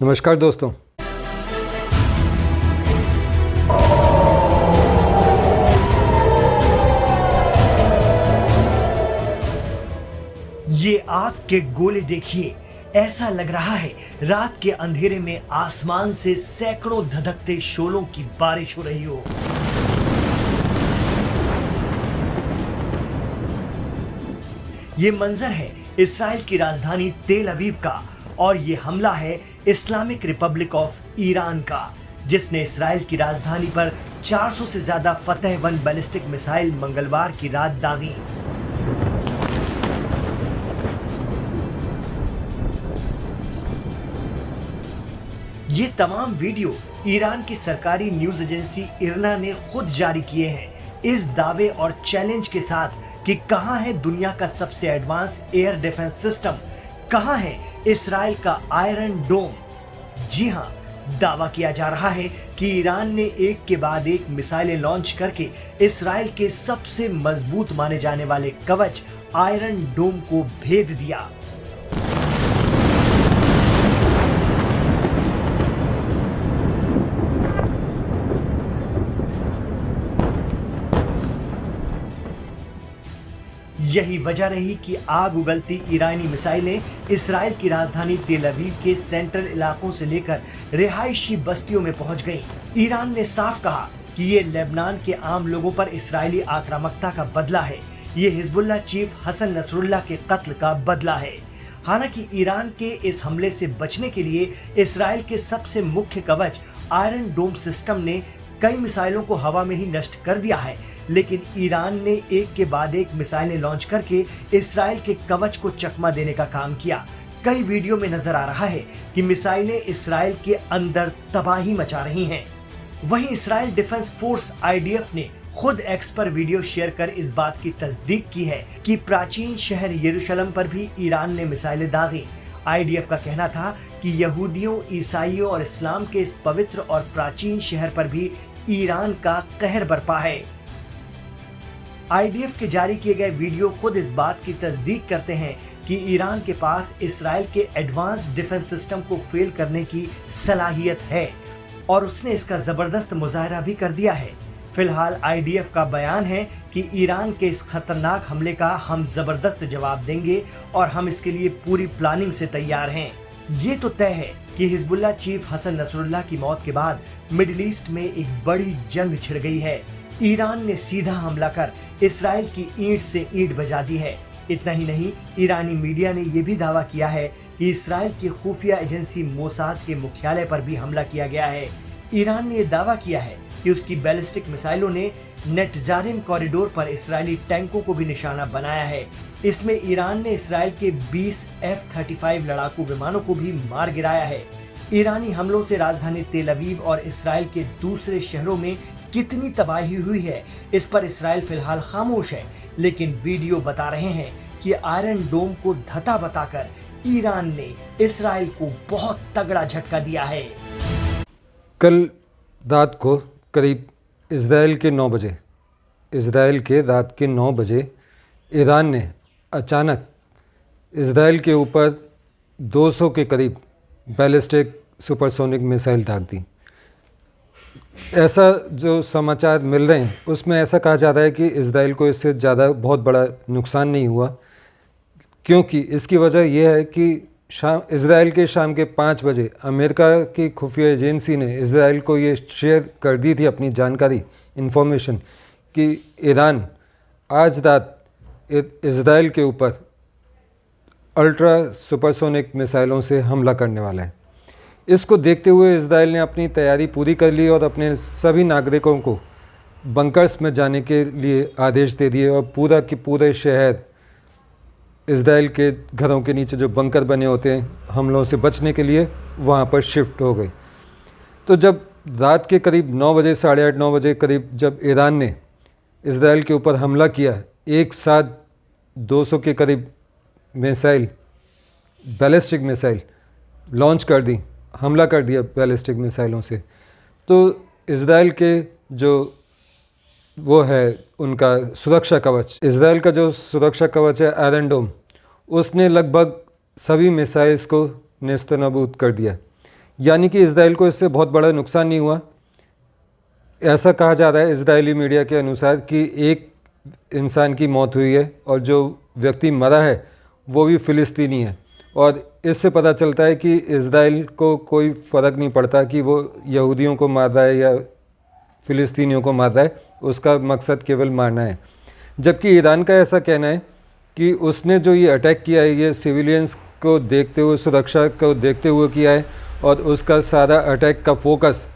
नमस्कार दोस्तों। ये आग के गोले देखिए, ऐसा लग रहा है रात के अंधेरे में आसमान से सैकड़ों धधकते शोलों की बारिश हो रही हो। ये मंजर है इस्राइल की राजधानी तेल अवीव का और ये हमला है इस्लामिक रिपब्लिक ऑफ ईरान का, जिसने इस्राइल की राजधानी पर 400 से ज्यादा फतह 1 बैलिस्टिक मिसाइल मंगलवार की रात दागी। ये तमाम वीडियो ईरान की सरकारी न्यूज एजेंसी इरना ने खुद जारी किए हैं, इस दावे और चैलेंज के साथ कि कहां है दुनिया का सबसे एडवांस एयर डिफेंस सिस्टम, कहां है इस्राइल का आयरन डोम। जी हां, दावा किया जा रहा है कि ईरान ने एक के बाद एक मिसाइलें लॉन्च करके इस्राइल के सबसे मजबूत माने जाने वाले कवच आयरन डोम को भेद दिया। यही वजह रही कि आग उगलती ईरानी मिसाइलें इस्राइल की राजधानी तेल अवीव के सेंट्रल इलाकों से लेकर रिहायशी बस्तियों में पहुंच गईं। ईरान ने साफ कहा कि ये लेबनान के आम लोगों पर इस्राइली आक्रामकता का बदला है, ये हिजबुल्लाह चीफ हसन नसरुल्लाह के कत्ल का बदला है। हालांकि ईरान के इस हमले से बचने के लिए इस्राइल के सबसे मुख्य कवच आयरन डोम सिस्टम ने कई मिसाइलों को हवा में ही नष्ट कर दिया है, लेकिन ईरान ने एक के बाद एक मिसाइलें लॉन्च करके इस्राइल के कवच को चकमा देने का काम किया। कई वीडियो में नजर आ रहा है कि मिसाइलें इस्राइल के अंदर तबाही मचा रही हैं। वहीं इस्राइल डिफेंस फोर्स IDF ने खुद एक्स पर वीडियो शेयर कर इस बात की तस्दीक की है कि प्राचीन शहर यरूशलेम पर भी ईरान ने मिसाइलें दागी। IDF का कहना था कि यहूदियों, ईसाइयों और इस्लाम के इस पवित्र और प्राचीन शहर पर भी ईरान का कहर बरपा है। IDF के जारी किए गए वीडियो खुद इस बात की तस्दीक करते हैं कि ईरान के पास इस्राइल के एडवांस डिफेंस सिस्टम को फेल करने की सलाहियत है और उसने इसका जबरदस्त मुजाहरा भी कर दिया है। फिलहाल IDF का बयान है कि ईरान के इस खतरनाक हमले का हम जबरदस्त जवाब देंगे और हम इसके लिए पूरी प्लानिंग से तैयार हैं। ये तो तय है कि हिजबुल्लाह चीफ हसन नसरुल्लाह की मौत के बाद मिडिल ईस्ट में एक बड़ी जंग छिड़ गई है। ईरान ने सीधा हमला कर इस्राइल की ईंट से ईंट बजा दी है। इतना ही नहीं, ईरानी मीडिया ने यह भी दावा किया है कि इस्राइल की खुफिया एजेंसी मोसाद के मुख्यालय पर भी हमला किया गया है। ईरान ने यह दावा किया है कि उसकी बैलिस्टिक मिसाइलों ने नेटजारिम कॉरिडोर पर इस्राएली टैंकों को भी निशाना बनाया है। इसमें ईरान ने इस्राएल के 20 F-35 लड़ाकू विमानों को भी मार गिराया है। ईरानी हमलों से राजधानी तेल अवीव और इस्राएल के दूसरे शहरों में कितनी तबाही हुई है, इस पर इस्राएल फिलहाल खामोश है, लेकिन वीडियो बता रहे हैं कि आयरन डोम को धता बताकर ईरान ने इस्राएल को बहुत तगड़ा झटका दिया है। कल रात को करीब इज़राइल के 9 बजे ईरान ने अचानक इज़राइल के ऊपर 200 के करीब बैलिस्टिक सुपरसोनिक मिसाइल दाग दी। ऐसा जो समाचार मिल रहे हैं उसमें ऐसा कहा जा रहा है कि इज़राइल को इससे ज़्यादा बहुत बड़ा नुकसान नहीं हुआ, क्योंकि इसकी वजह यह है कि इज़राइल के शाम के 5 बजे अमेरिका की खुफिया एजेंसी ने इज़राइल को ये शेयर कर दी थी अपनी जानकारी, इन्फॉर्मेशन, कि ईरान आज रात इज़राइल के ऊपर अल्ट्रा सुपरसोनिक मिसाइलों से हमला करने वाला है। इसको देखते हुए इज़राइल ने अपनी तैयारी पूरी कर ली और अपने सभी नागरिकों को बंकर्स में जाने के लिए आदेश दे दिए और पूरा के पूरे शहर इज़राइल के घरों के नीचे जो बंकर बने होते हैं हमलों से बचने के लिए वहाँ पर शिफ्ट हो गए। तो जब रात के करीब 9 बजे, 8:30, 9 बजे करीब जब ईरान ने इज़राइल के ऊपर हमला किया, एक साथ 200 के करीब मिसाइल, बैलिस्टिक मिसाइल लॉन्च कर दी, हमला कर दिया बैलिस्टिक मिसाइलों से, तो इज़राइल के जो वो है उनका सुरक्षा कवच, इज़राइल का जो सुरक्षा कवच है आयरन डोम, उसने लगभग सभी मिसाइल्स को नेस्तनाबूद कर दिया। यानी कि इजराइल को इससे बहुत बड़ा नुकसान नहीं हुआ। ऐसा कहा जा रहा है इजरायली मीडिया के अनुसार कि एक इंसान की मौत हुई है और जो व्यक्ति मरा है वो भी फ़िलिस्तीनी है, और इससे पता चलता है कि इजराइल को कोई फ़र्क नहीं पड़ता कि वो यहूदियों को मार रहा है या फ़िलिस्तीनियों को मार रहा है, उसका मकसद केवल मारना है। जबकि ईरान का ऐसा कहना है कि उसने जो ये अटैक किया है ये सिविलियंस को देखते हुए, सुरक्षा को देखते हुए किया है, और उसका सारा अटैक का फोकस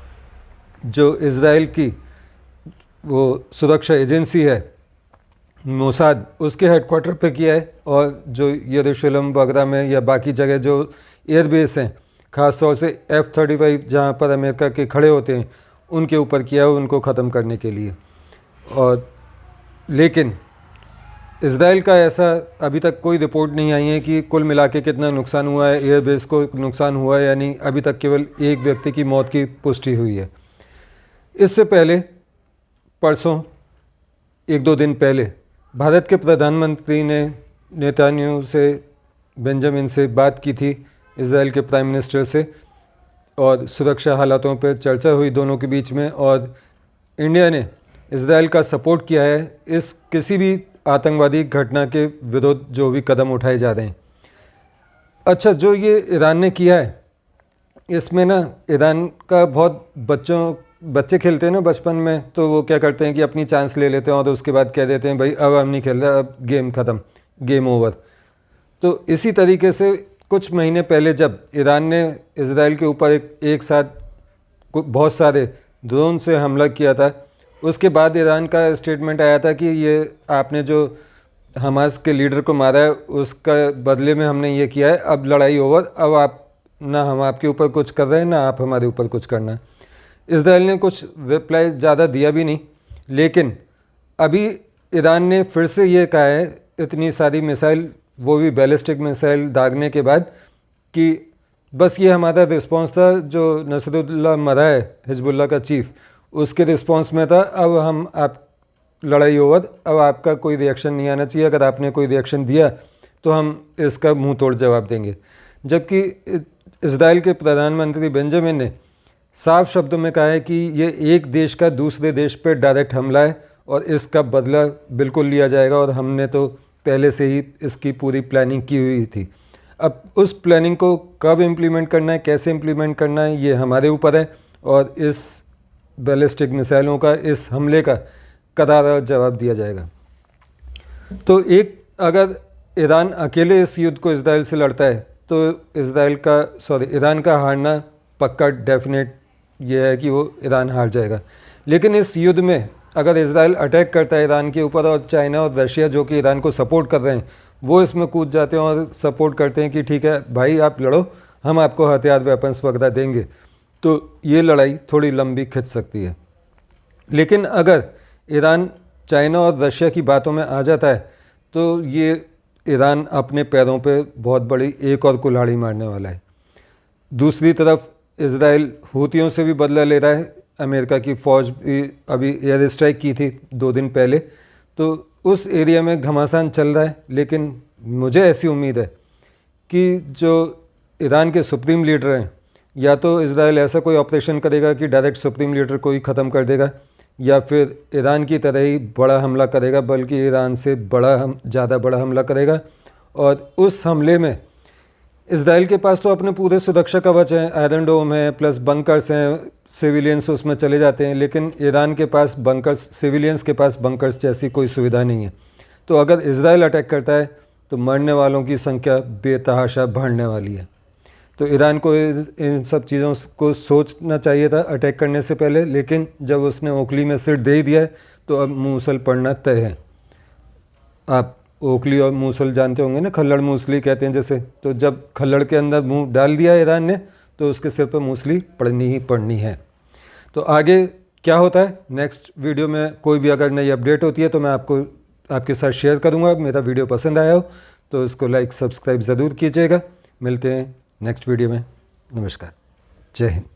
जो इजराइल की वो सुरक्षा एजेंसी है मोसाद, उसके हेडक्वार्टर पे किया है, और जो यरूशलेम वगैरह में या बाकी जगह जो एयरबेस हैं, ख़ास तौर से F-35 जहाँ पर अमेरिका के खड़े होते हैं उनके ऊपर किया है, उनको ख़त्म करने के लिए। और लेकिन इजराइल का ऐसा अभी तक कोई रिपोर्ट नहीं आई है कि कुल मिला के कितना नुकसान हुआ है, एयरबेस को नुकसान हुआ है या नहीं। अभी तक केवल एक व्यक्ति की मौत की पुष्टि हुई है। इससे पहले परसों 1-2 दिन पहले भारत के प्रधानमंत्री ने नेतान्याहू से, बेंजामिन से बात की थी, इजराइल के प्राइम मिनिस्टर से, और सुरक्षा हालातों पर चर्चा हुई दोनों के बीच में। और इंडिया ने इजराइल का सपोर्ट किया है इस किसी भी आतंकवादी घटना के विरुद्ध जो भी कदम उठाए जा रहे हैं। अच्छा, जो ये ईरान ने किया है इसमें ना, ईरान का बहुत बच्चे खेलते हैं ना बचपन में, तो वो क्या करते हैं कि अपनी चांस ले लेते हैं और उसके बाद कह देते हैं भाई अब हम नहीं खेल रहे, अब गेम ख़त्म, गेम ओवर। तो इसी तरीके से कुछ महीने पहले जब ईरान ने इजराइल के ऊपर एक साथ बहुत सारे ड्रोन से हमला किया था, उसके बाद ईरान का स्टेटमेंट आया था कि ये आपने जो हमास के लीडर को मारा है उसका बदले में हमने ये किया है, अब लड़ाई ओवर, अब आप ना हम आपके ऊपर कुछ कर रहे हैं ना आप हमारे ऊपर कुछ करना। इजराइल ने कुछ रिप्लाई ज़्यादा दिया भी नहीं, लेकिन अभी ईरान ने फिर से ये कहा है, इतनी सारी मिसाइल, वो भी बैलिस्टिक मिसाइल दागने के बाद, कि बस ये हमारा रिस्पांस था, जो नसरुल्लाह मरा है हिजबुल्लाह का चीफ, उसके रिस्पांस में था, अब हम आप लड़ाई ओवर, अब आपका कोई रिएक्शन नहीं आना चाहिए, अगर आपने कोई रिएक्शन दिया तो हम इसका मुंह तोड़ जवाब देंगे। जबकि इजराइल के प्रधानमंत्री बेंजामिन ने साफ शब्दों में कहा है कि ये एक देश का दूसरे देश पर डायरेक्ट हमला है और इसका बदला बिल्कुल लिया जाएगा, और हमने तो पहले से ही इसकी पूरी प्लानिंग की हुई थी। अब उस प्लानिंग को कब इम्प्लीमेंट करना है, कैसे इम्प्लीमेंट करना है, ये हमारे ऊपर है, और इस बैलिस्टिक मिसाइलों का, इस हमले का करारा जवाब दिया जाएगा। तो अगर ईरान अकेले इस युद्ध को इजराइल से लड़ता है तो ईरान का हारना पक्का डेफिनेट ये है कि वो ईरान हार जाएगा। लेकिन इस युद्ध में अगर इजराइल अटैक करता है ईरान के ऊपर, और चाइना और रशिया जो कि ईरान को सपोर्ट कर रहे हैं वो इसमें कूद जाते हैं और सपोर्ट करते हैं कि ठीक है भाई आप लड़ो, हम आपको हथियार, वेपन्स वगैरह देंगे, तो ये लड़ाई थोड़ी लंबी खिंच सकती है। लेकिन अगर ईरान चाइना और रशिया की बातों में आ जाता है तो ये ईरान अपने पैरों पे बहुत बड़ी एक और कुल्हाड़ी मारने वाला है। दूसरी तरफ इजराइल हूतियों से भी बदला ले रहा है। अमेरिका की फ़ौज भी अभी एयर स्ट्राइक की थी 2 दिन पहले, तो उस एरिया में घमासान चल रहा है। लेकिन मुझे ऐसी उम्मीद है कि जो ईरान के सुप्रीम लीडर हैं, या तो इजराइल ऐसा कोई ऑपरेशन करेगा कि डायरेक्ट सुप्रीम लीडर को ही ख़त्म कर देगा, या फिर ईरान की तरह ही बड़ा हमला करेगा, बल्कि ईरान से ज़्यादा बड़ा हमला करेगा। और उस हमले में इजराइल के पास तो अपने पूरे सुरक्षा कवच हैं, आयरन डोम है, प्लस बंकर्स हैं, सिविलियंस उसमें चले जाते हैं, लेकिन ईरान के पास बंकर्स, सिविलियंस के पास बंकर्स जैसी कोई सुविधा नहीं है। तो अगर इजराइल अटैक करता है तो मरने वालों की संख्या बेतहाशा बढ़ने वाली है। तो ईरान को इन सब चीज़ों को सोचना चाहिए था अटैक करने से पहले, लेकिन जब उसने ओखली में सिर दे ही दिया है तो अब मूसल पड़ना तय है। आप ओखली और मूसल जानते होंगे ना, खल्लड़ मूसली कहते हैं जैसे, तो जब खल्लड़ के अंदर मुंह डाल दिया ईरान ने तो उसके सिर पर मूसली पड़नी ही पड़नी है। तो आगे क्या होता है नेक्स्ट वीडियो में, कोई भी अगर नई अपडेट होती है तो मैं आपके साथ शेयर करूँगा। मेरा वीडियो पसंद आया हो तो इसको लाइक सब्सक्राइब ज़रूर कीजिएगा। मिलते हैं नेक्स्ट वीडियो में। नमस्कार, जय हिंद।